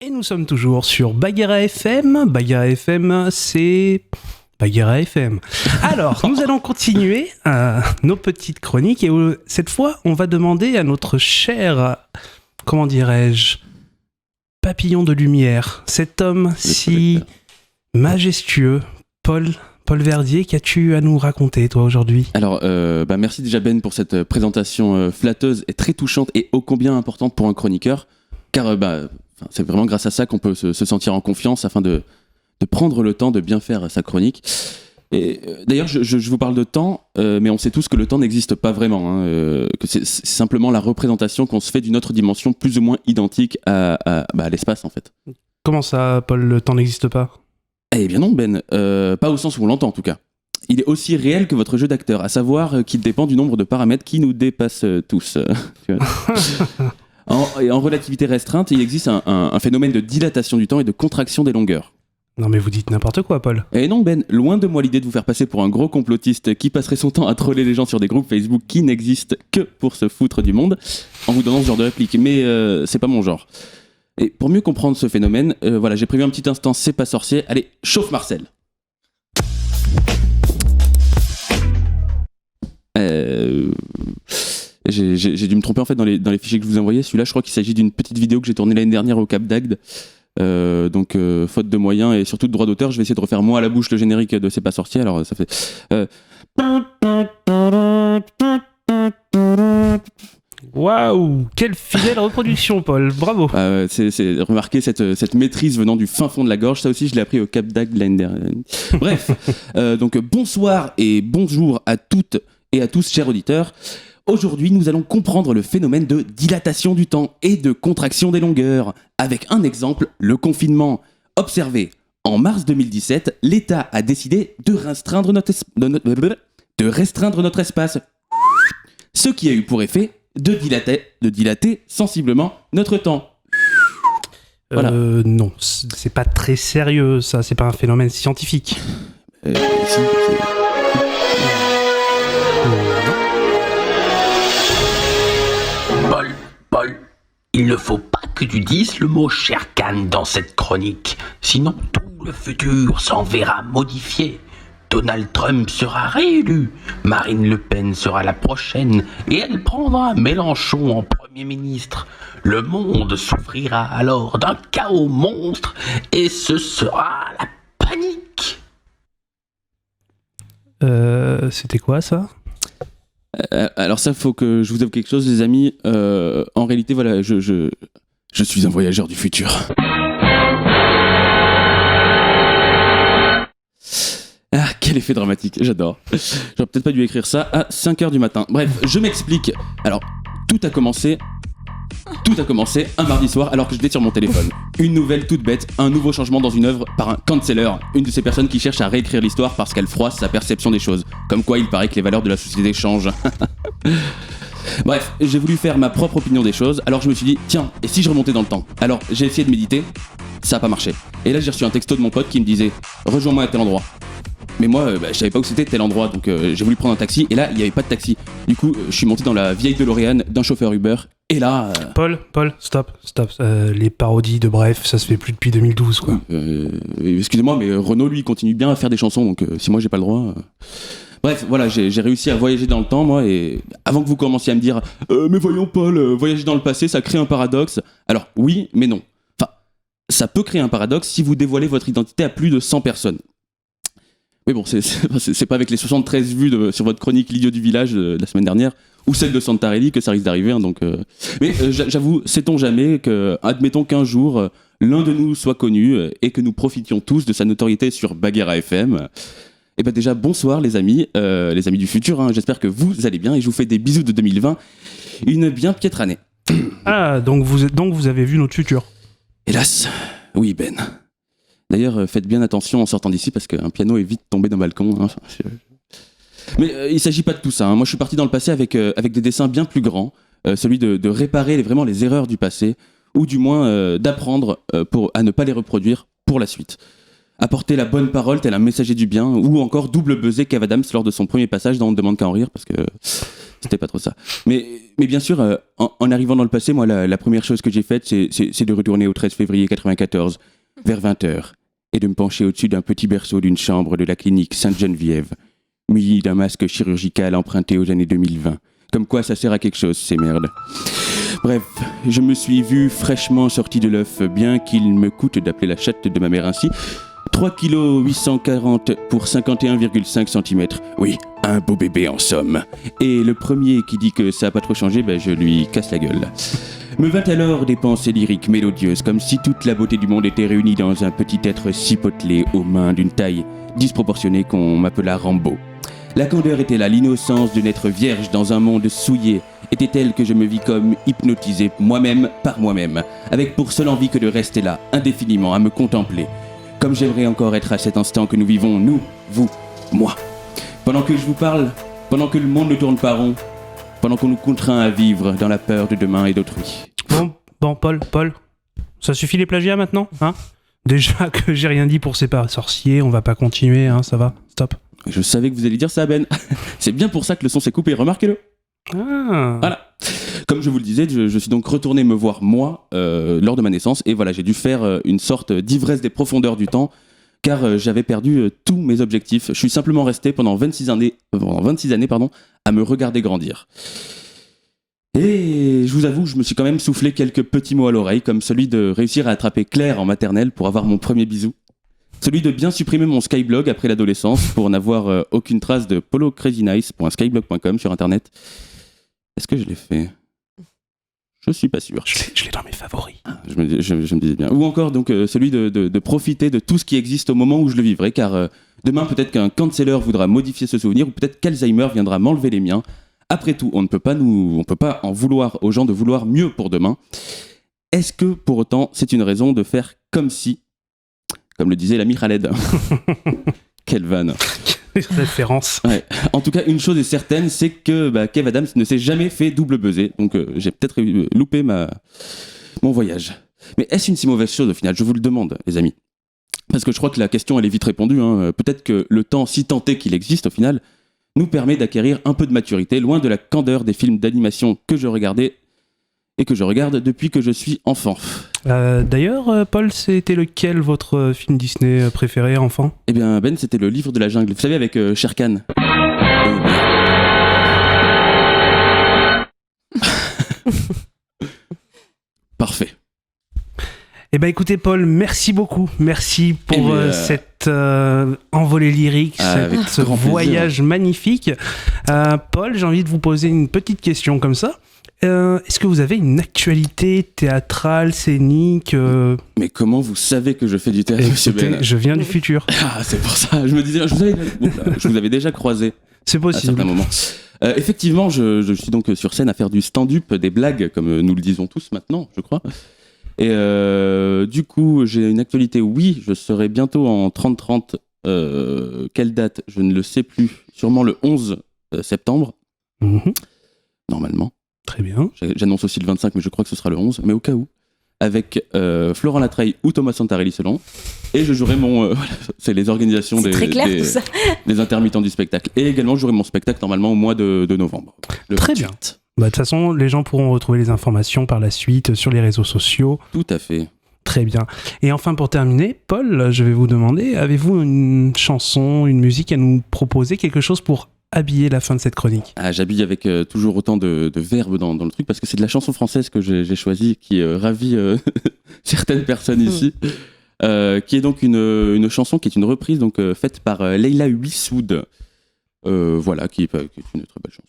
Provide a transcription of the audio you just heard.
Et nous sommes toujours sur Bagheera FM. Bagheera FM, c'est Bagheera FM. Alors, nous allons continuer nos petites chroniques. Et cette fois, on va demander à notre cher, comment dirais-je, papillon de lumière, cet homme si majestueux, Paul Verdier, qu'as-tu à nous raconter, toi, aujourd'hui ? Alors, merci déjà Ben pour cette présentation flatteuse et très touchante et ô combien importante pour un chroniqueur, car c'est vraiment grâce à ça qu'on peut se sentir en confiance afin de prendre le temps de bien faire sa chronique. Et d'ailleurs, je vous parle de temps, mais on sait tous que le temps n'existe pas vraiment, que c'est simplement la représentation qu'on se fait d'une autre dimension plus ou moins identique à l'espace, en fait. Comment ça, Paul, le temps n'existe pas ? Eh bien non, Ben, pas au sens où on l'entend en tout cas. Il est aussi réel que votre jeu d'acteur, à savoir qu'il dépend du nombre de paramètres qui nous dépassent tous. En relativité restreinte, il existe un phénomène de dilatation du temps et de contraction des longueurs. Non mais vous dites n'importe quoi, Paul. Et non Ben, loin de moi l'idée de vous faire passer pour un gros complotiste qui passerait son temps à troller les gens sur des groupes Facebook qui n'existent que pour se foutre du monde, en vous donnant ce genre de réplique, mais c'est pas mon genre. Et pour mieux comprendre ce phénomène, j'ai prévu un petit instant C'est pas sorcier. Allez, chauffe Marcel. J'ai dû me tromper en fait dans les fichiers que je vous ai envoyés. Celui-là, je crois qu'il s'agit d'une petite vidéo que j'ai tournée l'année dernière au Cap d'Agde. Donc faute de moyens et surtout de droits d'auteur, je vais essayer de refaire moi à la bouche le générique de C'est pas sorcier. Alors ça fait. Waouh, quelle fidèle reproduction, Paul, bravo. C'est remarquer cette maîtrise venant du fin fond de la gorge. Ça aussi, je l'ai appris au Cap d'Agde l'année dernière. Bref, donc bonsoir et bonjour à toutes et à tous, chers auditeurs. Aujourd'hui, nous allons comprendre le phénomène de dilatation du temps et de contraction des longueurs. Avec un exemple, le confinement. Observez, en mars 2017, l'État a décidé de restreindre notre espace. Ce qui a eu pour effet de dilater sensiblement notre temps. Voilà. Non, c'est pas très sérieux, ça, c'est pas un phénomène scientifique. Paul, il ne faut pas que tu dises le mot Sherkan dans cette chronique, sinon tout le futur s'en verra modifié. Donald Trump sera réélu, Marine Le Pen sera la prochaine et elle prendra Mélenchon en Premier ministre. Le monde souffrira alors d'un chaos monstre et ce sera la panique. C'était quoi ça ? Alors ça, faut que je vous avoue quelque chose, les amis. En réalité, voilà, je suis un voyageur du futur. Ah, quel effet dramatique, j'adore. J'aurais peut-être pas dû écrire ça à 5h du matin. Bref, je m'explique. Alors, tout a commencé un mardi soir alors que j'étais sur mon téléphone. Une nouvelle toute bête, un nouveau changement dans une œuvre par un canceller, une de ces personnes qui cherchent à réécrire l'histoire parce qu'elle froisse sa perception des choses. Comme quoi il paraît que les valeurs de la société changent. Bref, j'ai voulu faire ma propre opinion des choses, alors je me suis dit, tiens, et si je remontais dans le temps ? Alors j'ai essayé de méditer, ça a pas marché. Et là j'ai reçu un texto de mon pote qui me disait, rejoins-moi à tel endroit. Mais moi, je savais pas où c'était tel endroit, donc j'ai voulu prendre un taxi, et là, il n'y avait pas de taxi. Du coup, je suis monté dans la vieille DeLorean d'un chauffeur Uber, et là... Paul, stop. Les parodies de Bref, ça se fait plus depuis 2012, quoi. Excusez-moi, mais Renaud, lui, continue bien à faire des chansons, donc si moi, j'ai pas le droit... Bref, voilà, j'ai réussi à voyager dans le temps, moi, et avant que vous commenciez à me dire « Mais voyons, Paul, voyager dans le passé, ça crée un paradoxe. » Alors, oui, mais non. Enfin, ça peut créer un paradoxe si vous dévoilez votre identité à plus de 100 personnes. Mais bon, c'est pas avec les 73 vues sur votre chronique L'idiot du village de la semaine dernière, ou celle de Santarelli que ça risque d'arriver, hein, donc... Mais j'avoue, sait-on jamais que, admettons qu'un jour, l'un de nous soit connu et que nous profitions tous de sa notoriété sur Bagheera FM. Et déjà, bonsoir les amis du futur, hein, j'espère que vous allez bien et je vous fais des bisous de 2020, une bien piètre année. Ah, donc vous avez vu notre futur ? Hélas, oui Ben. D'ailleurs, faites bien attention en sortant d'ici parce qu'un piano est vite tombé d'un balcon. Hein. Mais il ne s'agit pas de tout ça. Hein. Moi, je suis parti dans le passé avec des dessins bien plus grands, celui de réparer vraiment les erreurs du passé, ou du moins d'apprendre à ne pas les reproduire pour la suite. Apporter la bonne parole tel un messager du bien, ou encore double buzzer Kev Adams lors de son premier passage dans On ne demande qu'à en rire, parce que C'était pas trop ça. Mais bien sûr, en arrivant dans le passé, moi, la première chose que j'ai faite, c'est de retourner au 13 février 94, vers 20h, et de me pencher au-dessus d'un petit berceau d'une chambre de la clinique Sainte-Geneviève, muni d'un masque chirurgical emprunté aux années 2020. Comme quoi, ça sert à quelque chose, ces merdes. Bref, je me suis vu fraîchement sorti de l'œuf, bien qu'il me coûte d'appeler la chatte de ma mère ainsi. 3 kg 840 pour 51,5 cm. Oui, un beau bébé en somme. Et le premier qui dit que ça n'a pas trop changé, je lui casse la gueule. Me vint alors des pensées lyriques mélodieuses, comme si toute la beauté du monde était réunie dans un petit être si potelé aux mains d'une taille disproportionnée qu'on m'appela Rambo. La candeur était là, l'innocence de naître vierge dans un monde souillé était telle que je me vis comme hypnotisé moi-même par moi-même, avec pour seule envie que de rester là, indéfiniment, à me contempler. Comme j'aimerais encore être à cet instant que nous vivons, nous, vous, moi. Pendant que je vous parle, pendant que le monde ne tourne pas rond, pendant qu'on nous contraint à vivre dans la peur de demain et d'autrui. Bon, Paul, ça suffit les plagiats maintenant, hein? Déjà que j'ai rien dit pour C'est pas sorcier, on va pas continuer, hein, ça va, stop. Je savais que vous alliez dire ça, Ben. C'est bien pour ça que le son s'est coupé, remarquez-le. Ah. Voilà. Comme je vous le disais, je suis donc retourné me voir moi lors de ma naissance, et voilà, j'ai dû faire une sorte d'ivresse des profondeurs du temps, car j'avais perdu tous mes objectifs. Je suis simplement resté pendant 26 années, à me regarder grandir. Et je vous avoue, je me suis quand même soufflé quelques petits mots à l'oreille, comme celui de réussir à attraper Claire en maternelle pour avoir mon premier bisou. Celui de bien supprimer mon Skyblog après l'adolescence pour n'avoir aucune trace de polocrazynice.skyblog.com sur internet. Est-ce que je l'ai fait ? Je suis pas sûr. Je l'ai dans mes favoris. Je me disais bien. Ou encore donc celui de profiter de tout ce qui existe au moment où je le vivrai, car demain peut-être qu'un canceller voudra modifier ce souvenir, ou peut-être qu'Alzheimer viendra m'enlever les miens. Après tout, on ne peut pas en vouloir aux gens de vouloir mieux pour demain. Est-ce que pour autant c'est une raison de faire comme si, comme le disait l'ami Khaled. Quelle vanne. Référence. Ouais. En tout cas, une chose est certaine, c'est que Kev Adams ne s'est jamais fait double buzzer. Donc j'ai peut-être loupé mon voyage. Mais est-ce une si mauvaise chose au final ? Je vous le demande, les amis. Parce que je crois que la question, elle est vite répondue. Peut-être que le temps, si tant est qu'il existe au final, nous permet d'acquérir un peu de maturité, loin de la candeur des films d'animation que je regardais et que je regarde depuis que je suis enfant. D'ailleurs, Paul, c'était lequel votre film Disney préféré, enfant ? Eh bien, Ben, c'était Le Livre de la Jungle. Vous savez, avec Shere Khan. Parfait. Eh ben écoutez Paul, merci beaucoup. Merci pour cette envolée lyrique, ce voyage magnifique. Paul, j'ai envie de vous poser une petite question comme ça. Est-ce que vous avez une actualité théâtrale, scénique Mais comment vous savez que je fais du théâtre, monsieur Ben ? Je viens du futur. Ah, c'est pour ça. Je me disais, je vous avais déjà croisé. C'est possible. À certains moments. Effectivement, je suis donc sur scène à faire du stand-up, des blagues, comme nous le disons tous maintenant, je crois. Et du coup, j'ai une actualité. Oui, je serai bientôt en 30-30. Quelle date ? Je ne le sais plus. Sûrement le 11 septembre. Normalement. Très bien. J'annonce aussi le 25, mais je crois que ce sera le 11. Mais au cas où, avec Florent Latreille ou Thomas Santarelli selon. Et je jouerai mon... c'est les organisations des intermittents du spectacle. Et également, je jouerai mon spectacle normalement au mois de novembre. Très bien. De toute façon, les gens pourront retrouver les informations par la suite sur les réseaux sociaux. Tout à fait. Très bien. Et enfin, pour terminer, Paul, je vais vous demander, avez-vous une chanson, une musique à nous proposer, quelque chose pour habiller la fin de cette chronique ? J'habille avec toujours autant de verbes dans le truc, parce que c'est de la chanson française que j'ai choisie, qui ravit certaines personnes ici, qui est donc une chanson qui est une reprise donc, faite par Leila Huissoud, voilà, qui est une très belle chanson.